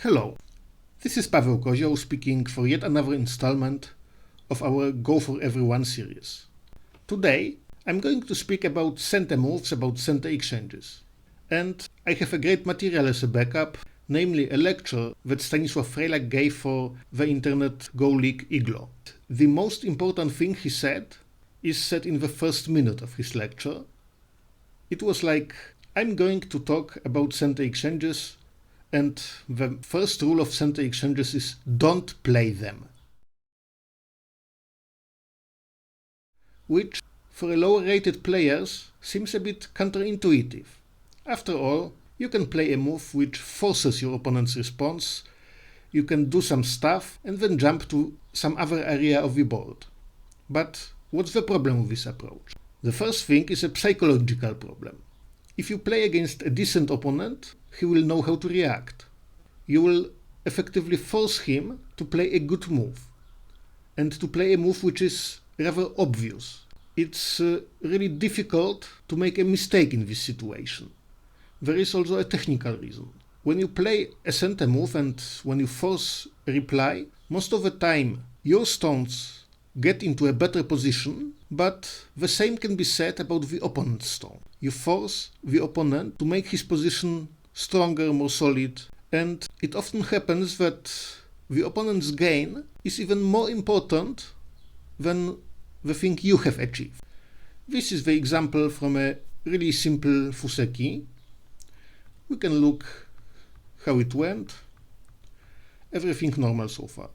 Hello, this is Paweł Kozioł speaking for yet another installment of our Go for Everyone series. Today I'm going to speak about Sente moves, about Sente exchanges. And I have a great material as a backup, namely a lecture that Stanisław Frejlak gave for the Internet Go League IGLO. The most important thing he said is said in the first minute of his lecture. It was like, I'm going to talk about Sente exchanges, and the first rule of Sente exchanges is don't play them. Which, for a lower rated players, seems a bit counterintuitive. After all, you can play a move which forces your opponent's response, you can do some stuff and then jump to some other area of the board. But what's the problem with this approach? The first thing is a psychological problem. If you play against a decent opponent, he will know how to react. You will effectively force him to play a good move, and to play a move which is rather obvious. It's really difficult to make a mistake in this situation. There is also a technical reason. When you play a Sente move and when you force a reply, most of the time your stones get into a better position, but the same can be said about the opponent's stone. You force the opponent to make his position stronger, more solid, and it often happens that the opponent's gain is even more important than the thing you have achieved. This is the example from a really simple fuseki. We can look how it went. Everything normal so far.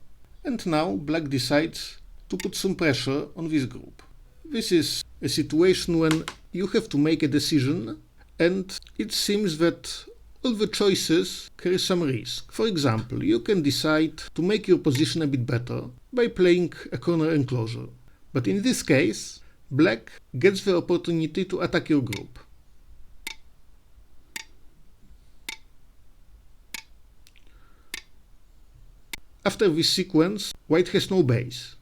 And now black decides to put some pressure on this group. This is a situation when you have to make a decision, and it seems that all the choices carry some risk. For example, you can decide to make your position a bit better by playing a corner enclosure. But in this case, black gets the opportunity to attack your group. After this sequence, white has no base.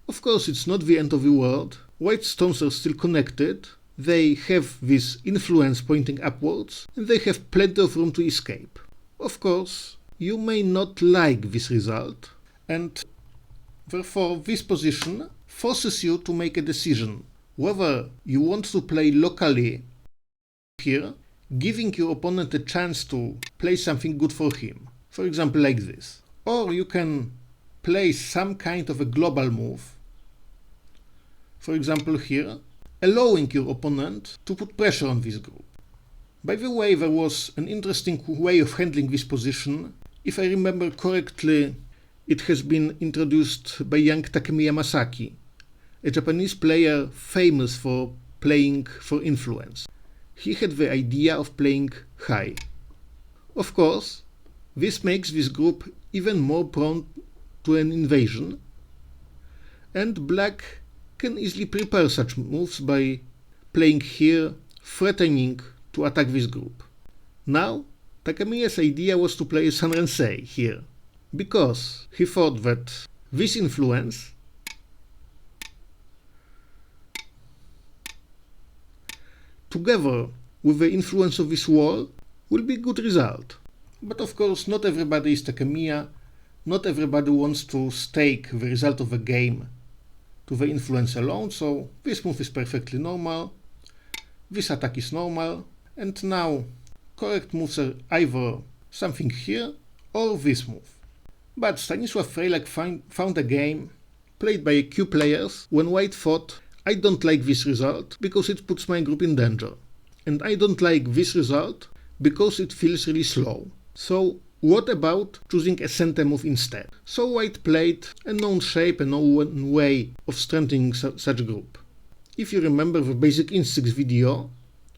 Of course, it's not the end of the world. White stones are still connected. They have this influence pointing upwards, and they have plenty of room to escape. Of course, you may not like this result, and therefore this position forces you to make a decision whether you want to play locally here, giving your opponent a chance to play something good for him, for example like this. Or you can play some kind of a global move, for example here, allowing your opponent to put pressure on this group. By the way, there was an interesting way of handling this position. If I remember correctly, it has been introduced by young Takemiya Masaki, a Japanese player famous for playing for influence. He had the idea of playing high. Of course, this makes this group even more prone to an invasion, and black can easily prepare such moves by playing here, threatening to attack this group. Now, Takemiya's idea was to play Sanrensei here, because he thought that this influence together with the influence of this wall will be a good result. But of course, not everybody is Takemiya, not everybody wants to stake the result of a game to the influence alone, so this move is perfectly normal, this attack is normal, and now correct moves are either something here or this move. But Stanisław Frejlak found a game played by Q players when white thought, I don't like this result because it puts my group in danger, and I don't like this result because it feels really slow. So what about choosing a Sente move instead? So white played a known shape, a known way of strengthening such group. If you remember the Basic Instincts video,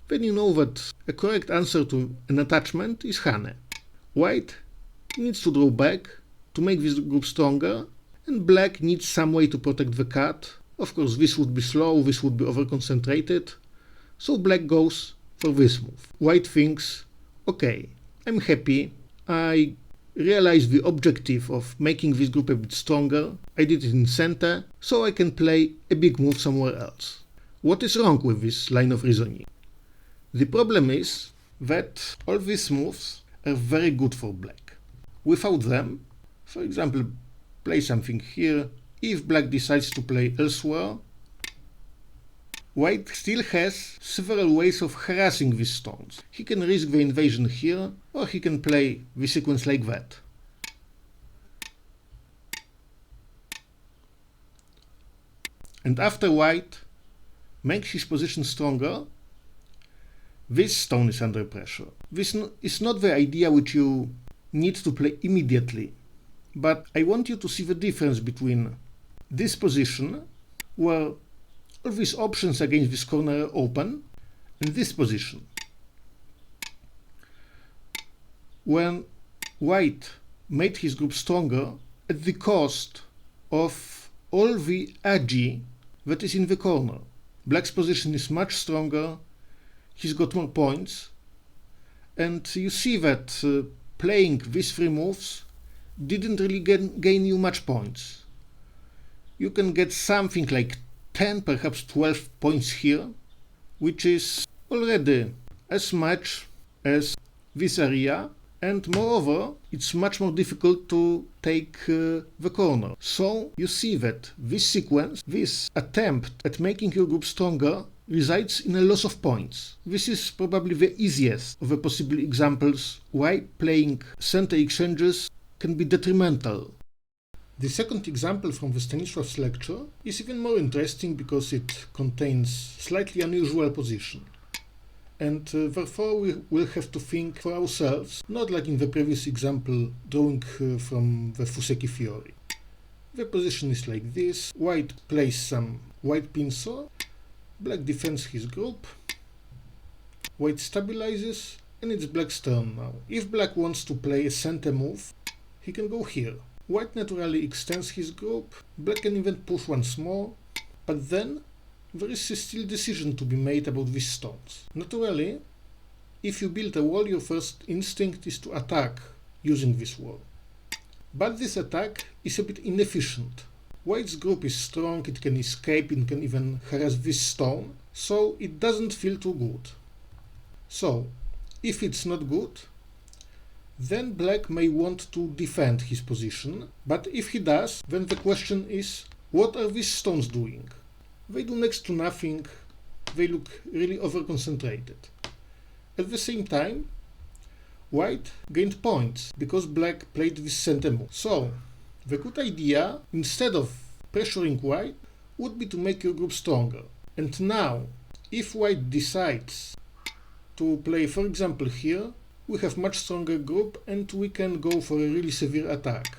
then you know that a correct answer to an attachment is Hane. White needs to draw back to make this group stronger, and black needs some way to protect the cat. Of course, this would be slow, this would be over-concentrated, so black goes for this move. White thinks, okay, I'm happy, I realized the objective of making this group a bit stronger, I did it in Sente, so I can play a big move somewhere else. What is wrong with this line of reasoning? The problem is that all these moves are very good for black. without them. For example, play something here. If black decides to play elsewhere, white still has several ways of harassing these stones. He can risk the invasion here, or he can play the sequence like that. And after white makes his position stronger, this stone is under pressure. This is not the idea which you need to play immediately, but I want you to see the difference between this position, where all these options against this corner are open, and this position, when white made his group stronger at the cost of all the agi that is in the corner. Black's position is much stronger, he's got more points, and you see that playing these three moves didn't really gain you much points. You can get something like 10, perhaps 12 points here, which is already as much as this area, and moreover, it's much more difficult to take the corner. So you see that this sequence, this attempt at making your group stronger, resides in a loss of points. This is probably the easiest of the possible examples why playing center exchanges can be detrimental. The second example from the Stanislav's lecture is even more interesting because it contains slightly unusual position. And therefore we will have to think for ourselves, not like in the previous example drawing from the Fuseki theory. The position is like this: white plays some white pincer, black defends his group, white stabilizes, and it's black's turn now. If black wants to play a Sente move, he can go here. White naturally extends his group, black can even push once more, but then there is still a decision to be made about these stones. Naturally, if you build a wall, your first instinct is to attack using this wall. But this attack is a bit inefficient. White's group is strong, it can escape, it can even harass this stone, so it doesn't feel too good. So, if it's not good, then black may want to defend his position, but if he does, then the question is, what are these stones doing? They do next to nothing, they look really over-concentrated. At the same time, white gained points because black played this Sente move. So, the good idea, instead of pressuring white, would be to make your group stronger. And now, if white decides to play, for example, here, we have much stronger group and we can go for a really severe attack.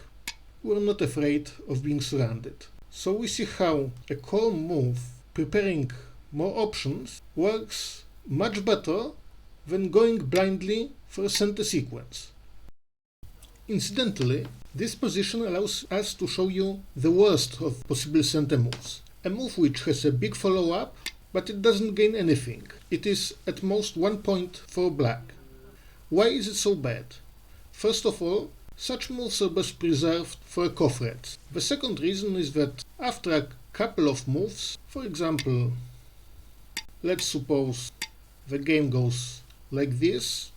We're not afraid of being surrounded. So we see how a calm move, preparing more options, works much better than going blindly for a Sente sequence. Incidentally, this position allows us to show you the worst of possible Sente moves. A move which has a big follow-up, but it doesn't gain anything. It is at most 1 point for black. Why is it so bad? First of all, such moves are best preserved for a co-threat. The second reason is that after a couple of moves, for example, let's suppose the game goes like this,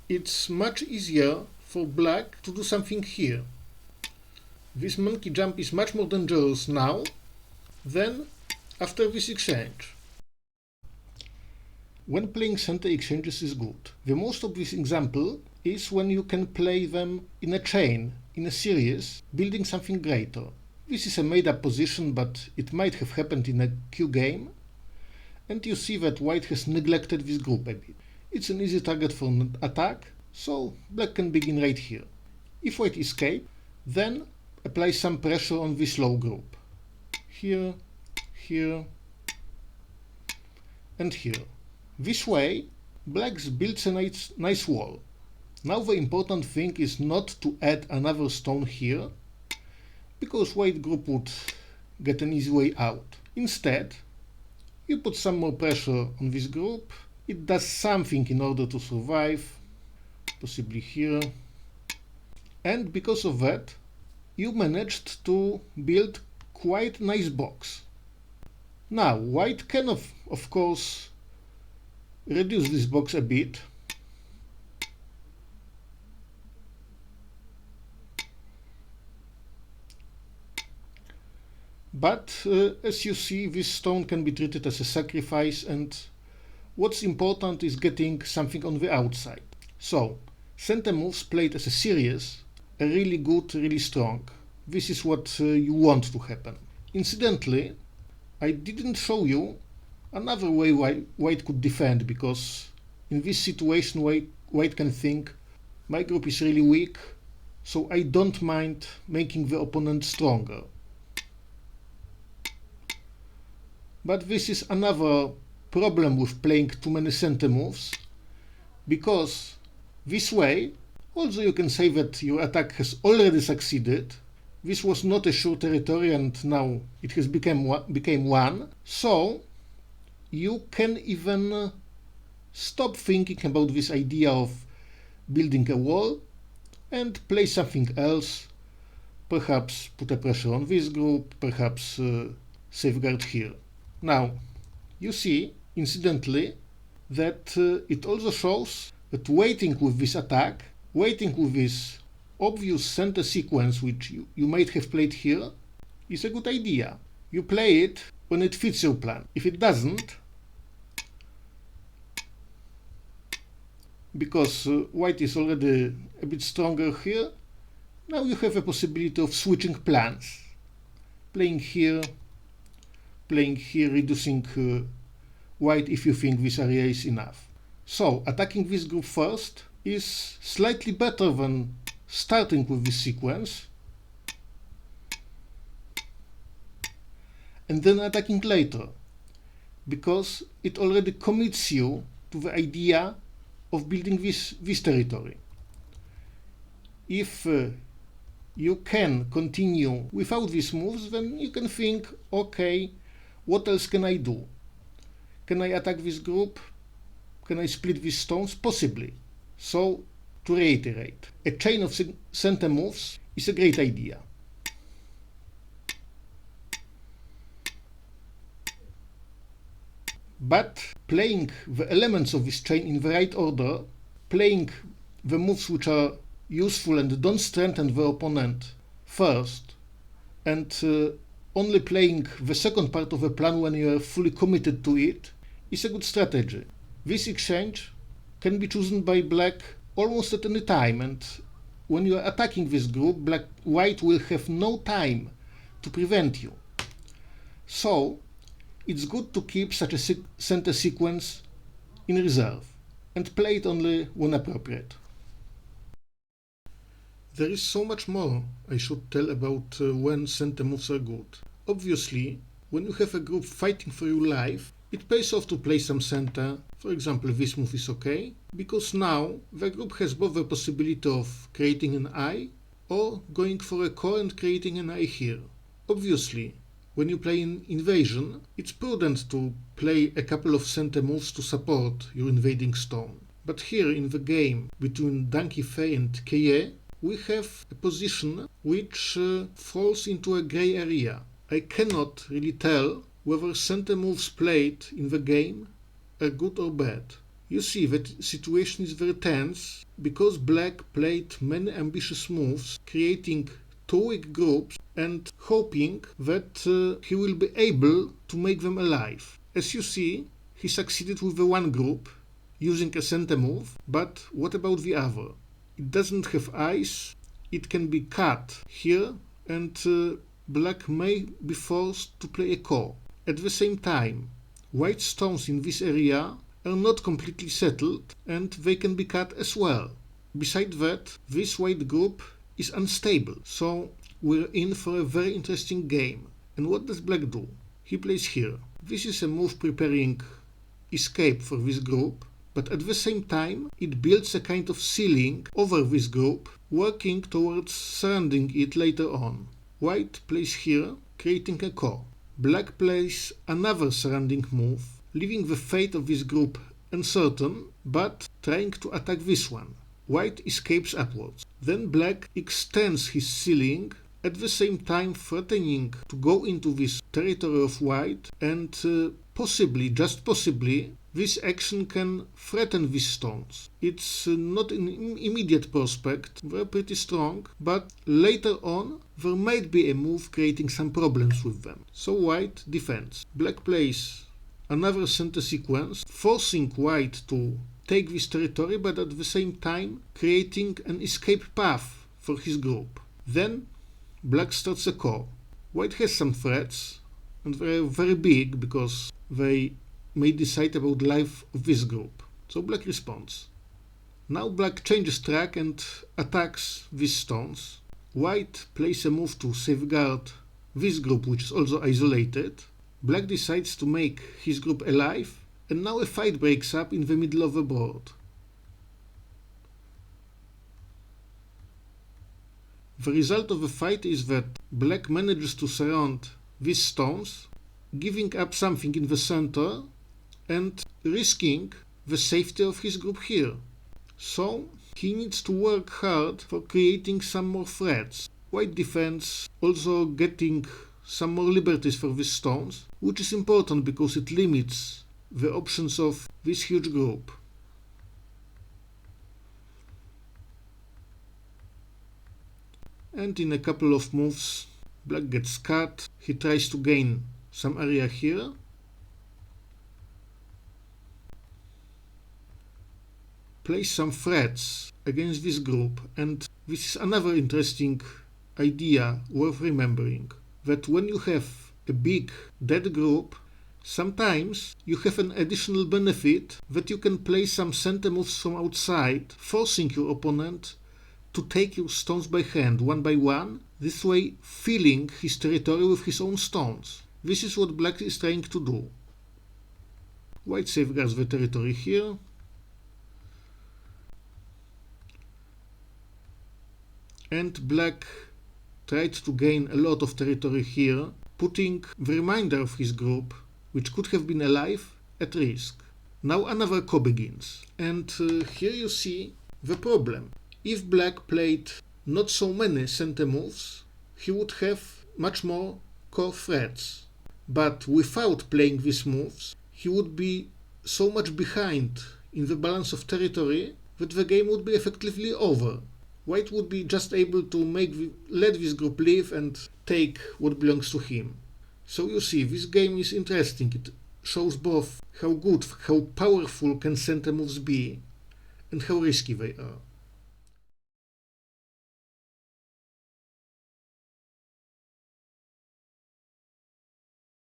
it's much easier for black to do something here. This monkey jump is much more dangerous now than after this exchange. When playing Sente exchanges is good. The most obvious example is when you can play them in a chain, in a series, building something greater. This is a made-up position, but it might have happened in a Q game, and you see that white has neglected this group a bit. It's an easy target for an attack, so black can begin right here. If white escapes, then apply some pressure on this low group. Here, here, and here. This way, black builds a nice wall. Now the important thing is not to add another stone here, because white group would get an easy way out. Instead, you put some more pressure on this group, it does something in order to survive, possibly here, and because of that, you managed to build quite a nice box. Now, white can of course reduce this box a bit, But as you see, this stone can be treated as a sacrifice, and what's important is getting something on the outside. So, Sente moves played as a series are really good, really strong. This is what you want to happen. Incidentally, I didn't show you another way White could defend, because in this situation White can think my group is really weak, so I don't mind making the opponent stronger. But this is another problem with playing too many Sente moves, because this way, although you can say that your attack has already succeeded, this was not a sure territory and now it has become one, so you can even stop thinking about this idea of building a wall and play something else, perhaps put a pressure on this group, perhaps safeguard here. Now, you see, incidentally, that it also shows that waiting with this attack, waiting with this obvious center sequence which you might have played here, is a good idea. You play it when it fits your plan. If it doesn't, because White is already a bit stronger here, now you have a possibility of switching plans. Playing here, reducing White if you think this area is enough. So, attacking this group first is slightly better than starting with this sequence and then attacking later, because it already commits you to the idea of building this territory. If you can continue without these moves, then you can think, okay, what else can I do? Can I attack this group? Can I split these stones? Possibly. So, to reiterate, a chain of Sente moves is a great idea. But playing the elements of this chain in the right order, playing the moves which are useful and don't strengthen the opponent first, and only playing the second part of a plan when you are fully committed to it, is a good strategy. This exchange can be chosen by Black almost at any time, and when you are attacking this group, White will have no time to prevent you. So, it's good to keep such a center sequence in reserve and play it only when appropriate. There is so much more I should tell about when Sente moves are good. Obviously, when you have a group fighting for your life, it pays off to play some Sente. For example, this move is okay, because now the group has both the possibility of creating an eye or going for a core and creating an eye here. Obviously, when you play in Invasion, it's prudent to play a couple of Sente moves to support your invading stone. But here in the game between Donkey Fei and Keye, we have a position which falls into a grey area. I cannot really tell whether Sente moves played in the game are good or bad. You see that situation is very tense because Black played many ambitious moves, creating two weak groups and hoping that he will be able to make them alive. As you see, he succeeded with the one group using a Sente move, but what about the other? It doesn't have eyes, it can be cut here, and Black may be forced to play a core. At the same time, White stones in this area are not completely settled and they can be cut as well. Besides that, this White group is unstable, so we're in for a very interesting game. And what does Black do? He plays here. This is a move preparing escape for this group, but at the same time it builds a kind of ceiling over this group, working towards surrounding it later on. White plays here, creating a core. Black plays another surrounding move, leaving the fate of this group uncertain, but trying to attack this one. White escapes upwards. Then Black extends his ceiling, at the same time threatening to go into this territory of White and possibly, just possibly, this action can threaten these stones. It's not in immediate prospect, they're pretty strong, but later on there might be a move creating some problems with them. So white defends. Black plays another Sente sequence, forcing white to take this territory, but at the same time creating an escape path for his group. Then black starts a core. White has some threats, and they're very big because they may decide about the life of this group. So black responds. Now black changes track and attacks these stones. White plays a move to safeguard this group, which is also isolated. Black decides to make his group alive, and now a fight breaks up in the middle of the board. The result of the fight is that black manages to surround these stones, giving up something in the center and risking the safety of his group here. So he needs to work hard for creating some more threats. White defends, also getting some more liberties for these stones, which is important because it limits the options of this huge group. And in a couple of moves, black gets cut. He tries to gain some area here. Place some threats against this group, and this is another interesting idea worth remembering, that when you have a big dead group, sometimes you have an additional benefit that you can play some Sente moves from outside, forcing your opponent to take your stones by hand, one by one, this way filling his territory with his own stones. This is what black is trying to do. White safeguards the territory here. And black tried to gain a lot of territory here, putting the remainder of his group, which could have been alive, at risk. Now another core begins, and here you see the problem. If black played not so many Sente moves, he would have much more core threats. But without playing these moves, he would be so much behind in the balance of territory that the game would be effectively over. White would be just able to let this group live and take what belongs to him. So you see, this game is interesting. It shows both how good, how powerful can Sente moves be, and how risky they are.